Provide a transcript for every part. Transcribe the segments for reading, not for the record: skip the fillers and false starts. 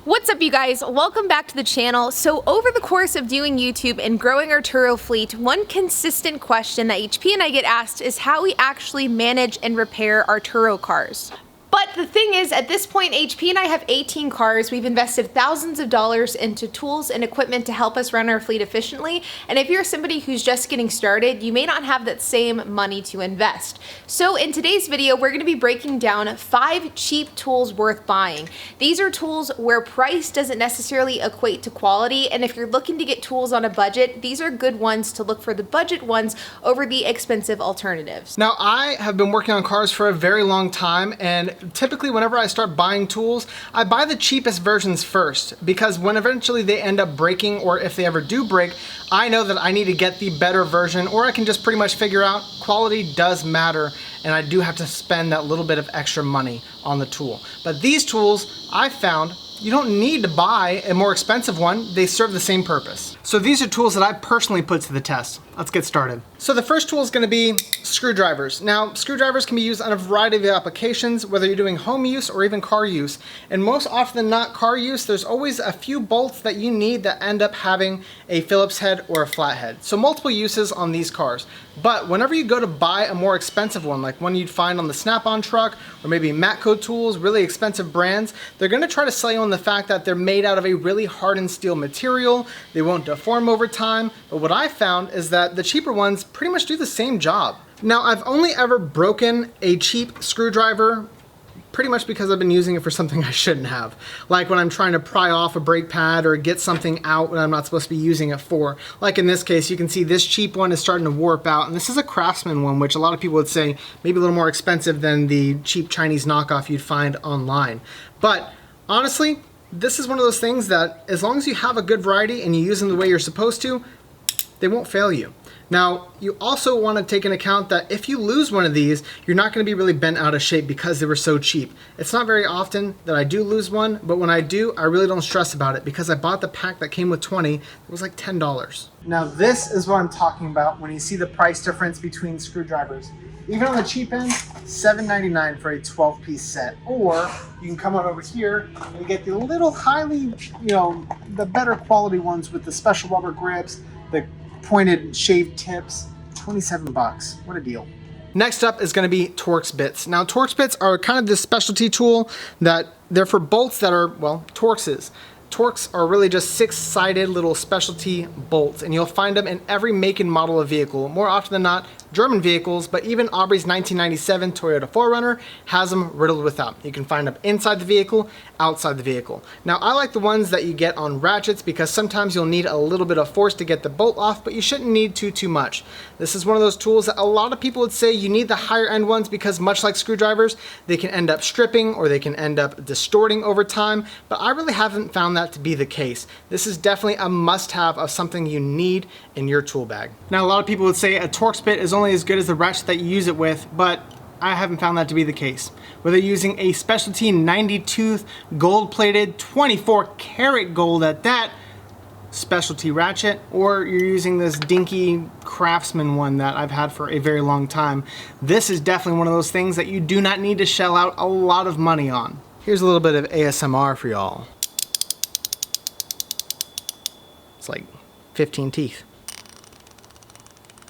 What's up, you guys? Welcome back to the channel. So over the course of doing YouTube and growing our Turo fleet, one consistent question that HP and I get asked is how we actually manage and repair our Turo cars. But the thing is, at this point, HP and I have 18 cars. We've invested thousands of dollars into tools and equipment to help us run our fleet efficiently. And if you're somebody who's just getting started, you may not have that same money to invest. So in today's video, we're gonna be breaking down 5 cheap tools worth buying. These are tools where price doesn't necessarily equate to quality. And if you're looking to get tools on a budget, these are good ones to look for the budget ones over the expensive alternatives. Now, I have been working on cars for a very long time, and typically whenever I start buying tools, I buy the cheapest versions first, because when eventually they end up breaking, or if they ever do break, I know that I need to get the better version, or I can just pretty much figure out quality does matter, and I do have to spend that little bit of extra money on the tool. But these tools, I found, you don't need to buy a more expensive one. They serve the same purpose. So these are tools that I personally put to the test. Let's get started. So the first tool is going to be screwdrivers. Now, screwdrivers can be used on a variety of applications, whether you're doing home use or even car use. And most often than not car use, there's always a few bolts that you need that end up having a Phillips head or a flathead. So multiple uses on these cars. But whenever you go to buy a more expensive one, like one you'd find on the Snap-on truck, or maybe Matco tools, really expensive brands, they're going to try to sell you on the fact that they're made out of a really hardened steel material. They won't deform over time. But what I found is that the cheaper ones pretty much do the same job. Now, I've only ever broken a cheap screwdriver pretty much because I've been using it for something I shouldn't have. Like when I'm trying to pry off a brake pad or get something out when I'm not supposed to be using it for. Like in this case, you can see this cheap one is starting to warp out, and this is a Craftsman one, which a lot of people would say maybe a little more expensive than the cheap Chinese knockoff you'd find online. But honestly, this is one of those things that as long as you have a good variety and you use them the way you're supposed to, they won't fail you. Now, you also want to take into account that if you lose one of these, you're not going to be really bent out of shape because they were so cheap. It's not very often that I do lose one, but when I do, I really don't stress about it because I bought the pack that came with 20. It was like $10. Now, this is what I'm talking about when you see the price difference between screwdrivers. Even on the cheap end, $7.99 for a 12-piece set. Or you can come on over here and get the little highly, the better quality ones with the special rubber grips, the pointed shaved tips, 27 bucks. What a deal. Next up is going to be Torx bits. Now, Torx bits are kind of this specialty tool that they're for bolts that are, well, Torxes. Torx are really just 6-sided little specialty bolts, and you'll find them in every make and model of vehicle. More often than not, German vehicles, but even Aubrey's 1997 Toyota 4Runner has them riddled with them. You can find them inside the vehicle, outside the vehicle. Now, I like the ones that you get on ratchets because sometimes you'll need a little bit of force to get the bolt off, but you shouldn't need too much. This is one of those tools that a lot of people would say you need the higher end ones because much like screwdrivers, they can end up stripping or they can end up distorting over time, but I really haven't found that to be the case. This is definitely a must-have of something you need in your tool bag. Now, a lot of people would say a Torx bit is only as good as the ratchet that you use it with, but I haven't found that to be the case. Whether you're using a specialty 90-tooth, gold-plated, 24-karat gold at that specialty ratchet, or you're using this dinky Craftsman one that I've had for a very long time, this is definitely one of those things that you do not need to shell out a lot of money on. Here's a little bit of ASMR for y'all. It's like 15 teeth.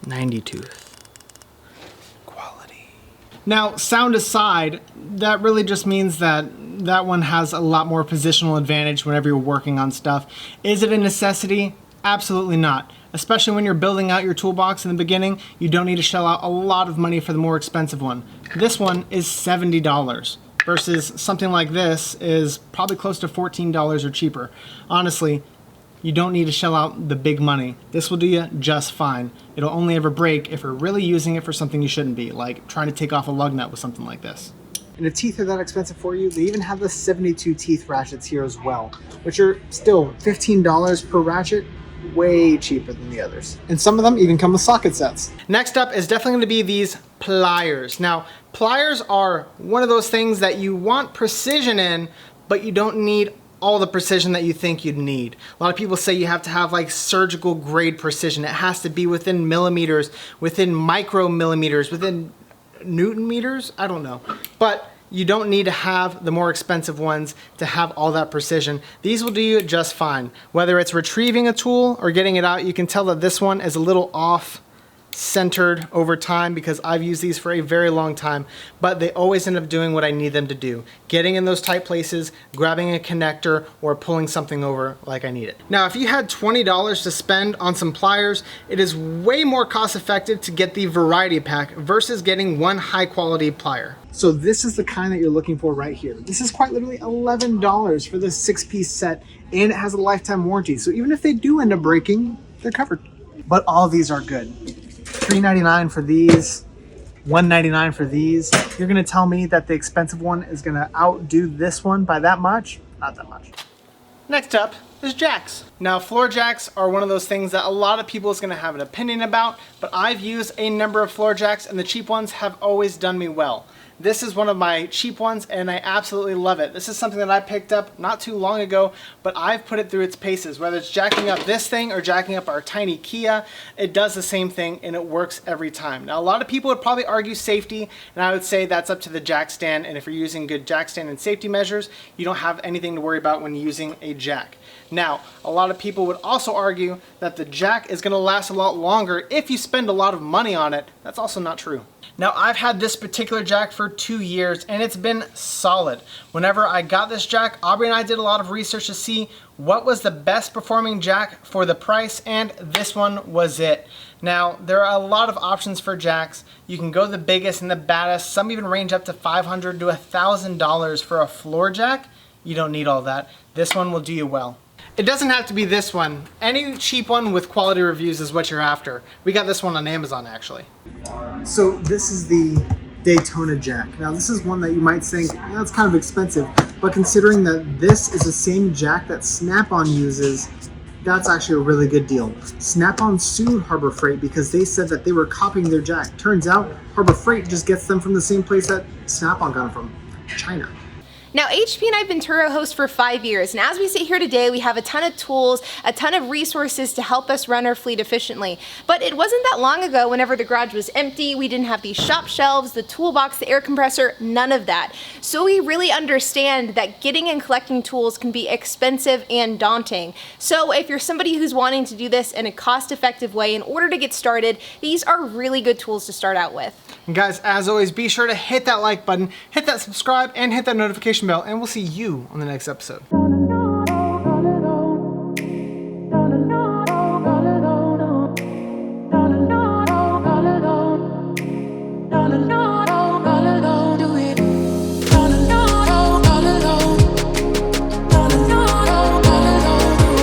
90 tooth. Quality. Now, sound aside, that really just means that that one has a lot more positional advantage whenever you're working on stuff. Is it a necessity? Absolutely not. Especially when you're building out your toolbox in the beginning, you don't need to shell out a lot of money for the more expensive one. This one is $70 versus something like this is probably close to $14 or cheaper. Honestly, you don't need to shell out the big money. This will do you just fine. It'll only ever break if you're really using it for something you shouldn't be, like trying to take off a lug nut with something like this. And the teeth are that expensive for you. They even have the 72 teeth ratchets here as well, which are still $15 per ratchet, way cheaper than the others. And some of them even come with socket sets. Next up is definitely going to be these pliers. Now, pliers are one of those things that you want precision in, but you don't need all the precision that you think you'd need. A lot of people say you have to have like surgical grade precision. It has to be within millimeters, within micromillimeters, within Newton meters. I don't know. But you don't need to have the more expensive ones to have all that precision. These will do you just fine. Whether it's retrieving a tool or getting it out, you can tell that this one is a little off centered over time because I've used these for a very long time, but they always end up doing what I need them to do. Getting in those tight places, grabbing a connector, or pulling something over like I need it. Now, if you had $20 to spend on some pliers, it is way more cost effective to get the variety pack versus getting one high quality plier. So this is the kind that you're looking for right here. This is quite literally $11 for this 6-piece set, and it has a lifetime warranty. So even if they do end up breaking, they're covered. But all of these are good. $3.99 for these, $1.99 for these. You're gonna tell me that the expensive one is gonna outdo this one by that much? Not that much. Next up is jacks. Now, floor jacks are one of those things that a lot of people is gonna have an opinion about, but I've used a number of floor jacks and the cheap ones have always done me well. This is one of my cheap ones and I absolutely love it. This is something that I picked up not too long ago, but I've put it through its paces. Whether it's jacking up this thing or jacking up our tiny Kia, it does the same thing and it works every time. Now, a lot of people would probably argue safety, and I would say that's up to the jack stand, and if you're using good jack stand and safety measures, you don't have anything to worry about when using a jack. Now, a lot of people would also argue that the jack is gonna last a lot longer if you spend a lot of money on it. That's also not true. Now, I've had this particular jack for 2 years and it's been solid. Whenever I got this jack, Aubrey and I did a lot of research to see what was the best performing jack for the price, and this one was it. Now, there are a lot of options for jacks. You can go the biggest and the baddest. Some even range up to $500 to $1,000 for a floor jack. You don't need all that. This one will do you well. It doesn't have to be this one. Any cheap one with quality reviews is what you're after. We got this one on Amazon, actually. So this is the Daytona jack. Now, this is one that you might think, yeah, it's kind of expensive, but considering that this is the same jack that Snap-on uses, that's actually a really good deal. Snap-on sued Harbor Freight because they said that they were copying their jack. Turns out Harbor Freight just gets them from the same place that Snap-on got them from, China. Now, HP and I have been Turo hosts for 5 years, and as we sit here today, we have a ton of tools, a ton of resources to help us run our fleet efficiently. But it wasn't that long ago whenever the garage was empty, we didn't have these shop shelves, the toolbox, the air compressor, none of that. So we really understand that getting and collecting tools can be expensive and daunting. So if you're somebody who's wanting to do this in a cost-effective way in order to get started, these are really good tools to start out with. And guys, as always, be sure to hit that like button, hit that subscribe, and hit that notification bell, and we'll see you on the next episode.